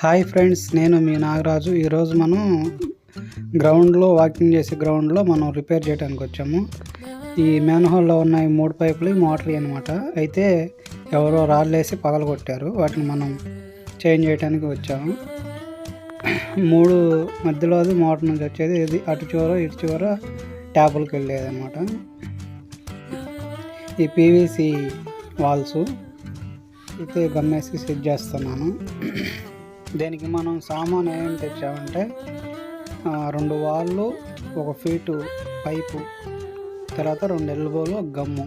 Hi friends, నేను మీ నాగరాజు. ఈరోజు మనం గ్రౌండ్లో వాకింగ్ చేసే గ్రౌండ్లో మనం రిపేర్ చేయడానికి వచ్చాము. ఈ మ్యాన్ హోల్లో ఉన్న ఈ 3 పైపులు మోటార్ అనమాట. అయితే ఎవరో రాళ్ళేసి పగలగొట్టారు, వాటిని మనం చేంజ్ చేయడానికి వచ్చాము. 3 మధ్యలో అది మోటార్ నుంచి వచ్చేది, ఇది అటు చివర ఇటు చివర ట్యాపులకి వెళ్ళేది అనమాట. ఈ పీవీసీ వాల్స్ అయితే గమ్మేసి సెట్ చేస్తున్నాను. దీనికి మనం సామాన్ ఏమేమి తెచ్చామంటే 2 వాళ్ళు, 1 ఫీటు పైపు, తర్వాత 2 ఎల్బోలు, గమ్ము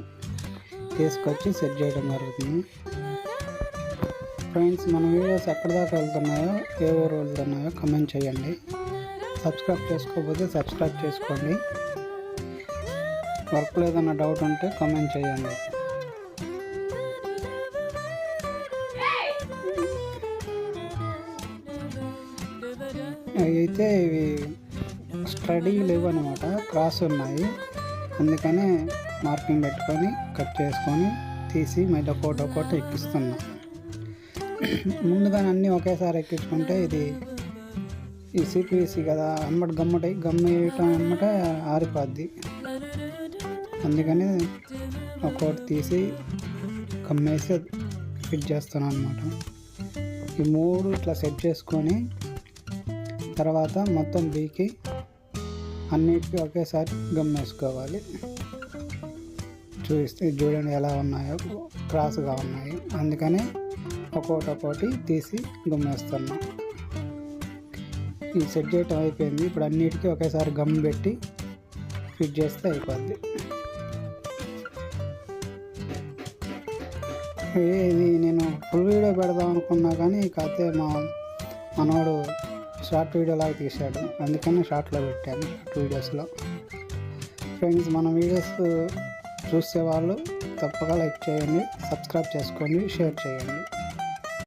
తీసుకొచ్చి సెట్ చేయడం జరుగుతుంది. ఫ్రెండ్స్, మన వీడియోస్ ఎక్కడి దాకా వెళ్తున్నాయో, ఏ ఊరు వెళ్తున్నాయో కమెంట్ చేయండి. సబ్స్క్రైబ్ చేసుకోకపోతే సబ్స్క్రైబ్ చేసుకోండి. వర్క్లో ఏదైనా డౌట్ ఉంటే కమెంట్ చేయండి. అయితే ఇవి స్టడీ లేవు అనమాట, క్రాస్ ఉన్నాయి. అందుకనే మార్కింగ్ పెట్టుకొని కట్ చేసుకొని తీసి మళ్ళీ ఒకటి ఎక్కిస్తున్నా. ముందుగానే అన్నీ ఒకేసారి ఎక్కించుకుంటే ఇది ఈ సిపిసి కదా, గమ్మేయటం అన్నమాట ఆరిపోద్ది. అందుకని ఒక్కొక్కటి తీసి గమ్మేసి ఫిట్ చేస్తాను అనమాట. ఈ 3 ఇట్లా సెట్ చేసుకొని తర్వాత మొత్తం బీకి అన్నిటికీ ఒకేసారి గమ్మేసుకోవాలి. చూడండి ఎలా ఉన్నాయో, క్రాస్గా ఉన్నాయి. అందుకని ఒక్కొక్కటి తీసి గమ్మేస్తున్నాం. ఈ సెట్ చేయటం అయిపోయింది. ఇప్పుడు అన్నిటికీ ఒకేసారి గమ్ పెట్టి ఫిట్ చేస్తే అయిపోద్ది. ఇది నేను ఫుల్ వీడియో పెడదాం అనుకున్నా, కానీ కాకపోతే మనోడు షార్ట్ వీడియో లాగా తీశాడు, అందుకని షార్ట్లో పెట్టాను, షార్ట్ వీడియోస్లో. ఫ్రెండ్స్, మన వీడియోస్ చూసే వాళ్ళు తప్పక లైక్ చేయండి, సబ్స్క్రైబ్ చేసుకోండి, షేర్ చేయండి.